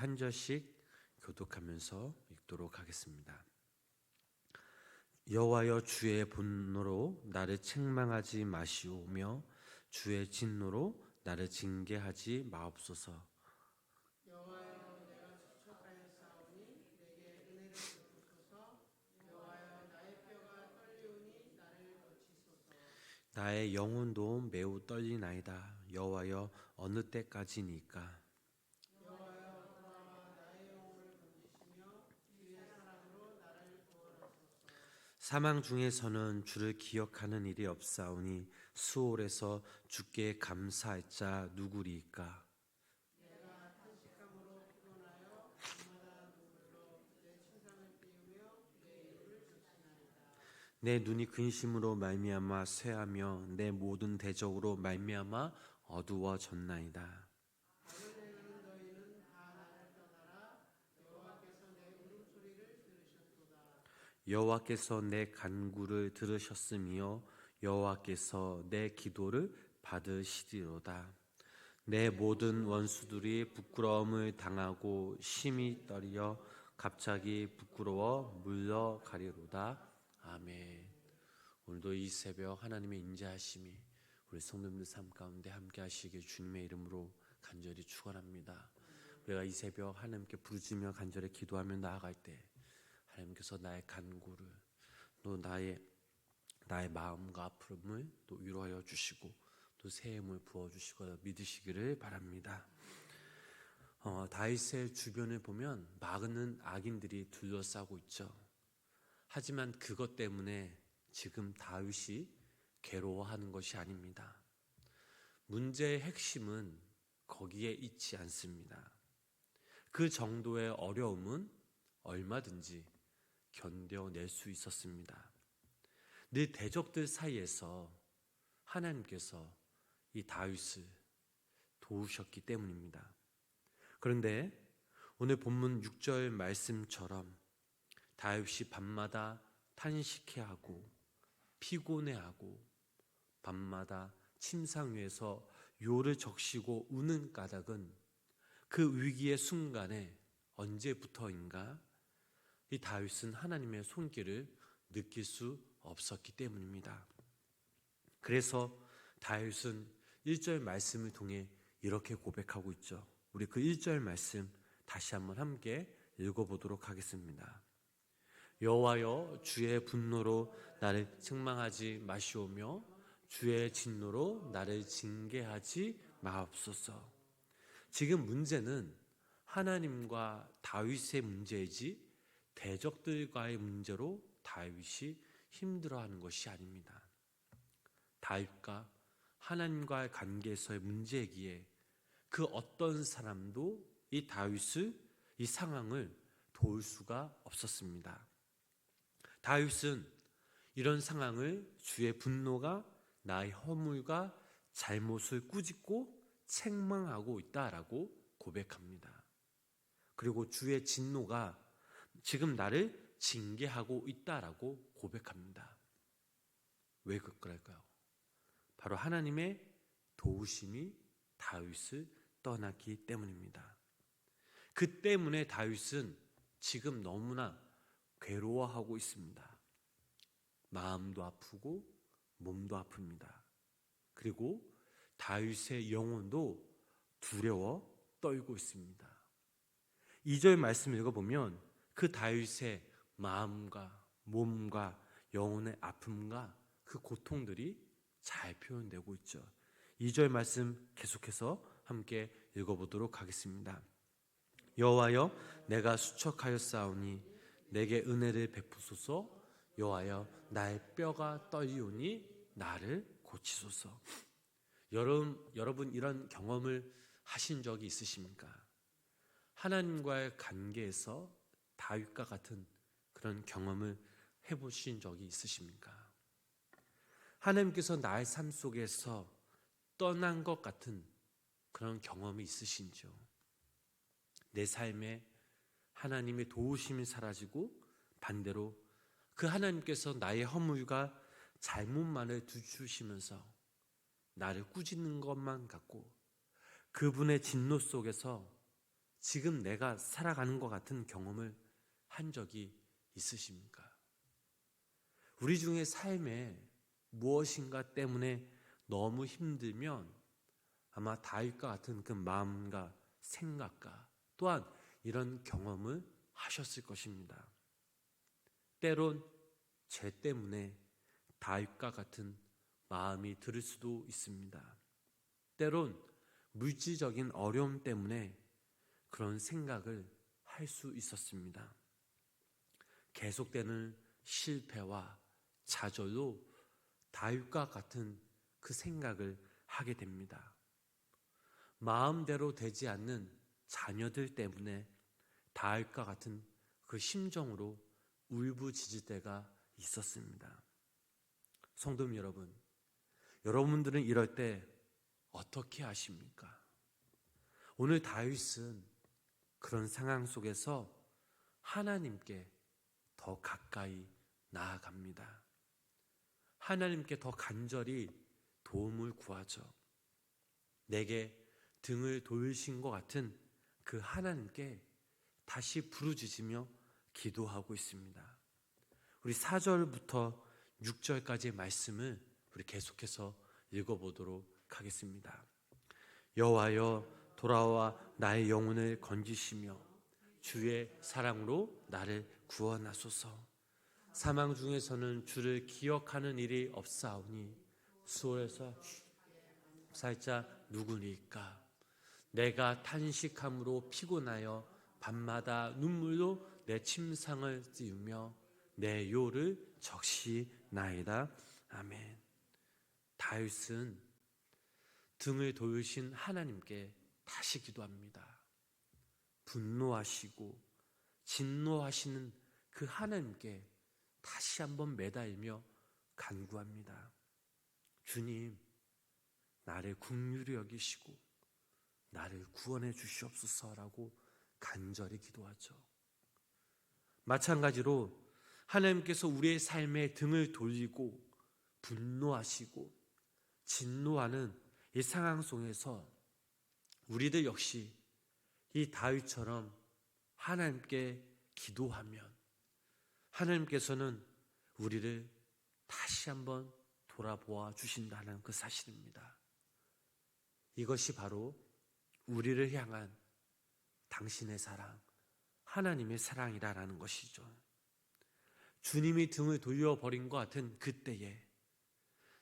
한 절씩 교독하면서 읽도록 하겠습니다. 여호와여, 주의 분노로 나를 책망하지 마시오며 주의 진노로 나를 징계하지 마옵소서. 여호와여, 내가 추척하였사오니 내게 은혜를 베푸소서. 여호와여, 나의 뼈가 떨리오니 나를 고치소서. 나의 영혼도 매우 떨리나이다. 여호와여, 어느 때까지니까? 여호와여, 그나마 나의 영혼을 건지시며 주의 사랑으로 나를 구원하소서. 사망 중에서는 주를 기억하는 일이 없사오니 수월에서 주께 감사할 자 누구리이까? 내가 탄식함으로 피곤하여 밤마다 눈물로 내 침상을 띄우며 내 이유를 적시나이다. 내 눈이 근심으로 말미암아 쇠하며 내 모든 대적으로 말미암아 어두워졌나이다. 악을 행하는 너희는 다 나를 떠나라. 여호와께서 내 울음소리를 들으셨도다. 여호와께서 내 간구를 들으셨으며 여호와께서 내 기도를 받으시리로다. 내 모든 원수들이 부끄러움을 당하고 심히 떨려 갑자기 부끄러워 물러가리로다. 아멘. 오늘도 이 새벽 하나님의 인자하심이 우리 성도님들 삶 가운데 함께 하시길 주님의 이름으로 간절히 축원합니다. 우리가 이 새벽 하나님께 부르짖으며 간절히 기도하며 나아갈 때 하나님께서 나의 간구를 또 나의 마음과 아픔을 또 위로하여 주시고 또 새 힘을 부어주시고 믿으시기를 바랍니다. 다윗의 주변을 보면 많은 악인들이 둘러싸고 있죠. 하지만 그것 때문에 지금 다윗이 괴로워하는 것이 아닙니다. 문제의 핵심은 거기에 있지 않습니다. 그 정도의 어려움은 얼마든지 견뎌낼 수 있었습니다. 늘 대적들 사이에서 하나님께서 이 다윗을 도우셨기 때문입니다. 그런데 오늘 본문 6절 말씀처럼 다윗이 밤마다 탄식해하고 피곤해하고 밤마다 침상 위에서 요를 적시고 우는 까닭은 그 위기의 순간에 언제부터인가 이 다윗은 하나님의 손길을 느낄 수 없었기 때문입니다. 그래서 다윗은 1절 말씀을 통해 이렇게 고백하고 있죠. 우리 그 1절 말씀 다시 한번 함께 읽어보도록 하겠습니다. 여호와여, 주의 분노로 나를 책망하지 마시오며 주의 진노로 나를 징계하지 마옵소서. 지금 문제는 하나님과 다윗의 문제이지 대적들과의 문제로 다윗이 힘들어하는 것이 아닙니다. 다윗과 하나님과의 관계에서의 문제이기에 그 어떤 사람도 이 다윗을, 이 상황을 도울 수가 없었습니다. 다윗은 이런 상황을 주의 분노가 나의 허물과 잘못을 꾸짖고 책망하고 있다라고 고백합니다. 그리고 주의 진노가 지금 나를 징계하고 있다라고 고백합니다. 왜 그럴까요? 바로 하나님의 도우심이 다윗을 떠났기 때문입니다. 그 때문에 다윗은 지금 너무나 괴로워하고 있습니다. 마음도 아프고 몸도 아픕니다. 그리고 다윗의 영혼도 두려워 떨고 있습니다. 2절 말씀 읽어보면 그 다윗의 마음과 몸과 영혼의 아픔과 그 고통들이 잘 표현되고 있죠. 2절 말씀 계속해서 함께 읽어보도록 하겠습니다. 여호와여, 내가 수척하였사오니 내게 은혜를 베푸소서. 여호와여, 나의 뼈가 떨리오니 나를 고치소서. 여러분 이런 경험을 하신 적이 있으십니까? 하나님과의 관계에서 다윗과 같은 그런 경험을 해보신 적이 있으십니까? 하나님께서 나의 삶 속에서 떠난 것 같은 그런 경험이 있으신지요? 내 삶에 하나님의 도우심이 사라지고 반대로 그 하나님께서 나의 허물과 잘못만을 두주시면서 나를 꾸짖는 것만 같고 그분의 진노 속에서 지금 내가 살아가는 것 같은 경험을 한 적이 있으십니까? 우리 중에 삶에 무엇인가 때문에 너무 힘들면 아마 다윗과 같은 그 마음과 생각과 또한 이런 경험을 하셨을 것입니다. 때론 죄 때문에 다윗과 같은 마음이 들 수도 있습니다. 때론 물질적인 어려움 때문에 그런 생각을 할 수 있었습니다. 계속되는 실패와 좌절로 다윗과 같은 그 생각을 하게 됩니다. 마음대로 되지 않는 자녀들 때문에 다윗과 같은 그 심정으로 울부짖을 때가 있었습니다. 성도님 여러분, 여러분들은 이럴 때 어떻게 하십니까? 오늘 다윗은 그런 상황 속에서 하나님께 더 가까이 나아갑니다. 하나님께 더 간절히 도움을 구하죠. 내게 등을 돌리신 것 같은 그 하나님께 다시 부르짖으며 기도하고 있습니다. 우리 4절부터 6절까지의 말씀을 우리 계속해서 읽어보도록 하겠습니다. 여호와여, 돌아와 나의 영혼을 건지시며 주의 사랑으로 나를 구원하소서. 사망 중에서는 주를 기억하는 일이 없사오니 수월에서 살자 누구니까. 내가 탄식함으로 피곤하여 밤마다 눈물로 내 침상을 띄우며 내 요를 적시나이다. 아멘. 다윗은 등을 돌리신 하나님께 다시 기도합니다. 분노하시고 진노하시는 그 하나님께 다시 한번 매달리며 간구합니다. 주님, 나를 긍휼히 여기시고 나를 구원해 주시옵소서라고 간절히 기도하죠. 마찬가지로 하나님께서 우리의 삶에 등을 돌리고 분노하시고 진노하는 이 상황 속에서 우리들 역시 이 다윗처럼 하나님께 기도하면 하나님께서는 우리를 다시 한번 돌아보아 주신다는 그 사실입니다. 이것이 바로 우리를 향한 당신의 사랑, 하나님의 사랑이라는 것이죠. 주님이 등을 돌려버린 것 같은 그때에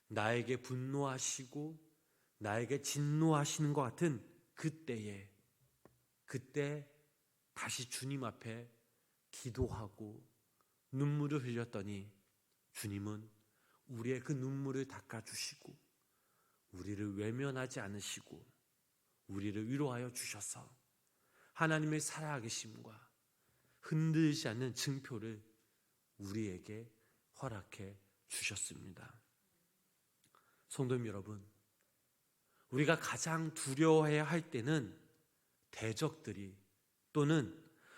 나에게 분노하시고 나에게 진노하시는 것 같은 그때에 그때 다시 주님 앞에 기도하고 눈물을 흘렸더니 주님은 우리의 그 눈물을 닦아주시고 우리를 외면하지 않으시고 우리를 위로하여 주셔서 하나님의 살아계심과 흔들리지 않는 증표를 우리에게 허락해 주셨습니다. 성도님 여러분, 우리가 가장 두려워해야 할 때는 대적들이 또는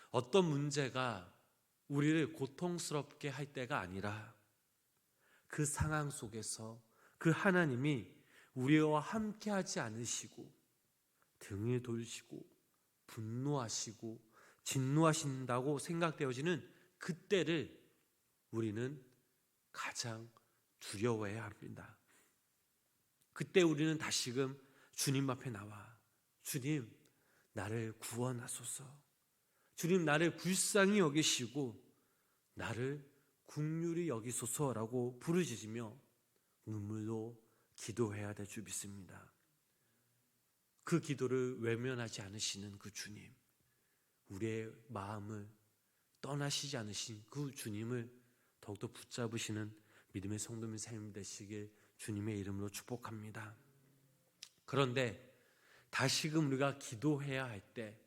어떤 문제가 우리를 고통스럽게 할 때가 아니라 그 상황 속에서 그 하나님이 우리와 함께하지 않으시고 등을 돌리시고 분노하시고 진노하신다고 생각되어지는 그때를 우리는 가장 두려워해야 합니다. 그때 우리는 다시금 주님 앞에 나와 주님, 나를 구원하소서. 주님, 나를 불쌍히 여기시고 나를 긍휼히 여기소서라고 부르짖으며 눈물로 기도해야 될 줄 믿습니다. 그 기도를 외면하지 않으시는 그 주님, 우리의 마음을 떠나시지 않으신 그 주님을 더욱더 붙잡으시는 믿음의 성도님 삶이 되시길 주님의 이름으로 축복합니다. 그런데 다시금 우리가 기도해야 할 때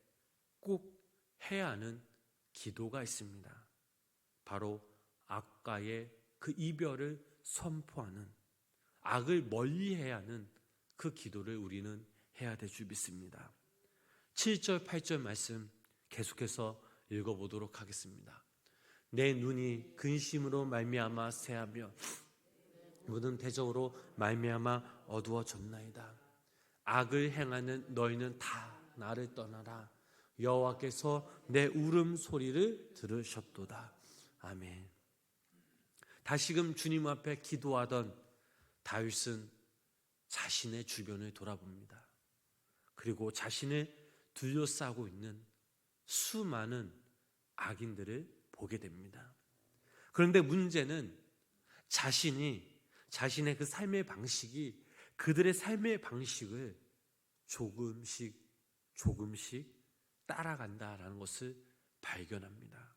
꼭 해야 하는 기도가 있습니다. 바로 악과의 그 이별을 선포하는, 악을 멀리해야 하는 그 기도를 우리는 해야 될 줄 믿습니다. 7절 8절 말씀 계속해서 읽어보도록 하겠습니다. 내 눈이 근심으로 말미암아 새하며 모든 대적으로 말미암아 어두워졌나이다. 악을 행하는 너희는 다 나를 떠나라. 여호와께서 내 울음소리를 들으셨도다. 아멘. 다시금 주님 앞에 기도하던 다윗은 자신의 주변을 돌아봅니다. 그리고 자신을 둘러싸고 있는 수많은 악인들을 보게 됩니다. 그런데 문제는 자신의 그 삶의 방식이 그들의 삶의 방식을 조금씩 따라간다라는 것을 발견합니다.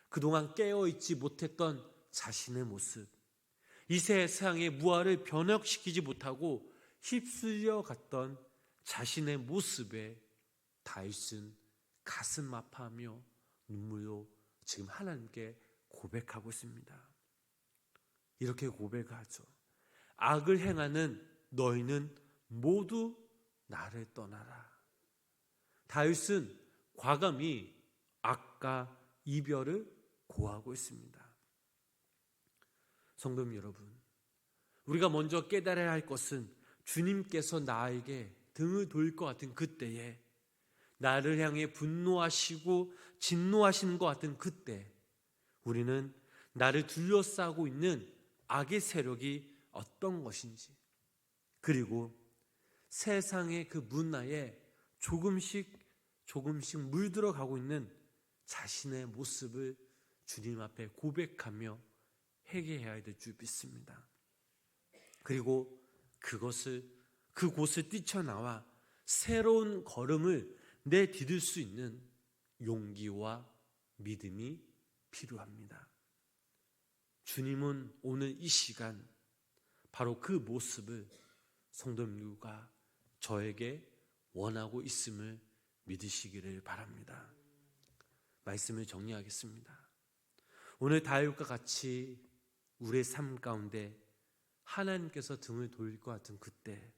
그동안 깨어있지 못했던 자신의 모습, 이 세상의 무아를 변혁시키지 못하고 휩쓸려 갔던 자신의 모습에 다윗은 가슴 아파하며 눈물로 지금 하나님께 고백하고 있습니다. 이렇게 고백하죠. 악을 행하는 너희는 모두 나를 떠나라. 다윗은 과감히 악과 이별을 고하고 있습니다. 성도님 여러분, 우리가 먼저 깨달아야 할 것은 주님께서 나에게 등을 돌릴 것 같은 그때에, 나를 향해 분노하시고 진노하시는 것 같은 그때, 우리는 나를 둘러싸고 있는 악의 세력이 어떤 것인지, 그리고 세상의 그 문화에 조금씩 물들어가고 있는 자신의 모습을 주님 앞에 고백하며 회개해야 될 줄 믿습니다. 그리고 그곳을 뛰쳐나와 새로운 걸음을 내디딜 수 있는 용기와 믿음이 필요합니다. 주님은 오늘 이 시간 바로 그 모습을 성도님들과 저에게 원하고 있음을 믿으시기를 바랍니다. 말씀을 정리하겠습니다. 오늘 다윗과 같이 우리의 삶 가운데 하나님께서 등을 돌릴 것 같은 그때,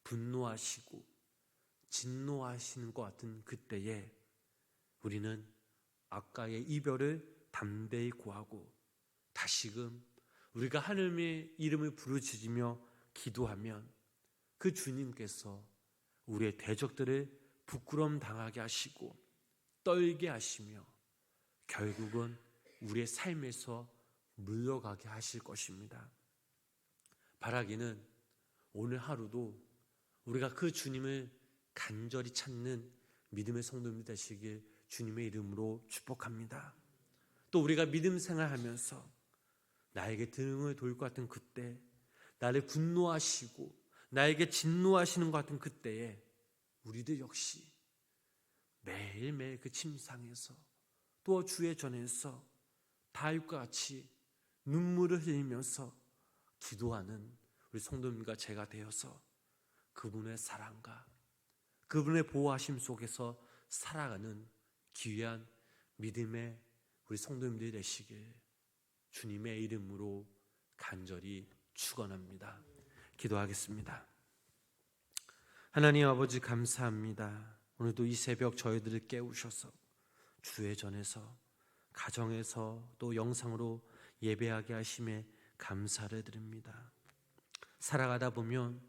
분노하시고 진노하시는 것 같은 그때에 우리는 악과의 이별을 담대히 고하고 다시금 우리가 하나님의 이름을 부르짖으며 기도하면 그 주님께서 우리의 대적들을 부끄러움 당하게 하시고 떨게 하시며 결국은 우리의 삶에서 물러가게 하실 것입니다. 바라기는 오늘 하루도 우리가 그 주님을 간절히 찾는 믿음의 성도님 되시길 주님의 이름으로 축복합니다. 또 우리가 믿음 생활하면서 나에게 등을 돌릴 것 같은 그때, 나를 분노하시고 나에게 진노하시는 것 같은 그때에 우리들 역시 매일매일 그 침상에서 또 주의 전에서 다윗과 같이 눈물을 흘리면서 기도하는 우리 성도님과 제가 되어서 그분의 사랑과 그분의 보호하심 속에서 살아가는 귀한 믿음의 우리 성도님들이 되시길 주님의 이름으로 간절히 축원합니다. 기도하겠습니다. 하나님 아버지 감사합니다. 오늘도 이 새벽 저희들을 깨우셔서 주의 전에서, 가정에서 또 영상으로 예배하게 하심에 감사를 드립니다. 살아가다 보면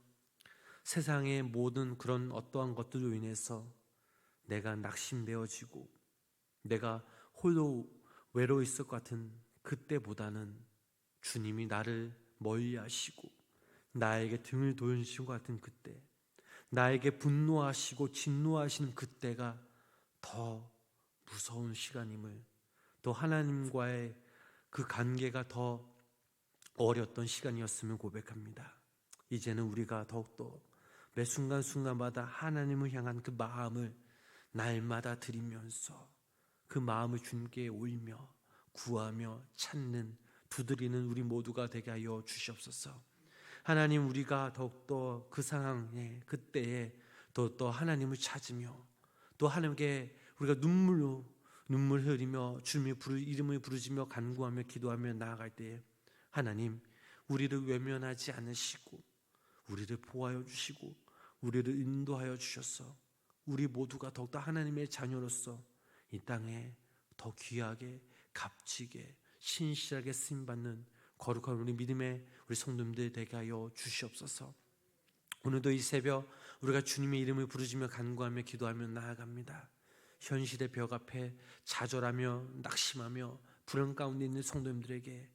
세상의 모든 그런 어떠한 것들로 인해서 내가 낙심되어지고 내가 홀로 외로워 있을 것 같은 그때보다는 주님이 나를 멀리하시고 나에게 등을 돌리신 것 같은 그때, 나에게 분노하시고 진노하시는 그때가 더 무서운 시간임을, 또 하나님과의 그 관계가 더 어렸던 시간이었음을 고백합니다. 이제는 우리가 더욱더 매 순간순간마다 하나님을 향한 그 마음을 날마다 드리면서 그 마음을 주님께 올리며 구하며 찾는, 두드리는 우리 모두가 되게 하여 주시옵소서. 하나님, 우리가 더욱더 그 상황에, 그때에 더욱더 하나님을 찾으며 또 하나님께 우리가 눈물 흘리며 주님의 이름을 부르짖며 간구하며 기도하며 나아갈 때에 하나님, 우리를 외면하지 않으시고 우리를 보호하여 주시고 우리를 인도하여 주셔서 우리 모두가 더욱더 하나님의 자녀로서 이 땅에 더 귀하게 값지게 신실하게 쓰임받는 거룩한 우리 믿음의 우리 성도님들 되게 하여 주시옵소서. 오늘도 이 새벽 우리가 주님의 이름을 부르짖며 간구하며 기도하며 나아갑니다. 현실의 벽 앞에 좌절하며 낙심하며 불안 가운데 있는 성도님들에게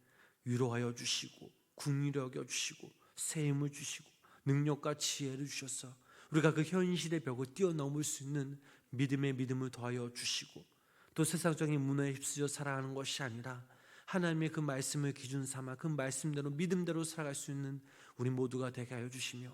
위로하여 주시고 긍휼히 여겨 주시고 새 힘을 주시고 능력과 지혜를 주셔서 우리가 그 현실의 벽을 뛰어넘을 수 있는 믿음을 더하여 주시고, 또 세상적인 문화에 휩쓸려 살아가는 것이 아니라 하나님의 그 말씀을 기준 삼아 그 말씀대로 믿음대로 살아갈 수 있는 우리 모두가 되게 하여 주시며,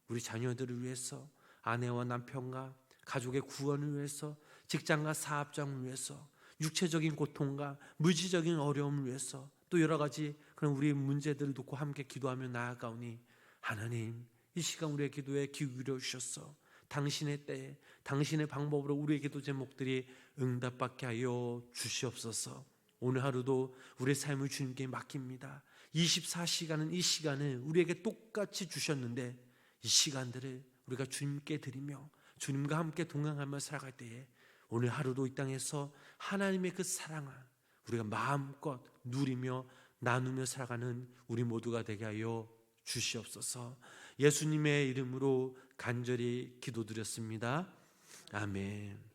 우리 자녀들을 위해서, 아내와 남편과 가족의 구원을 위해서, 직장과 사업장을 위해서, 육체적인 고통과 물질적인 어려움을 위해서, 또 여러 가지 그런 우리의 문제들을 놓고 함께 기도하며 나아가오니, 하나님 이 시간 우리의 기도에 귀 기울여 주셔서 당신의 때에 당신의 방법으로 우리의 기도 제목들이 응답받게 하여 주시옵소서. 오늘 하루도 우리의 삶을 주님께 맡깁니다. 24시간은 이 시간을 우리에게 똑같이 주셨는데, 이 시간들을 우리가 주님께 드리며 주님과 함께 동행하며 살아갈 때에 오늘 하루도 이 땅에서 하나님의 그 사랑을 우리가 마음껏 누리며 나누며 살아가는 우리 모두가 되게 하여 주시옵소서. 예수님의 이름으로 간절히 기도드렸습니다. 아멘.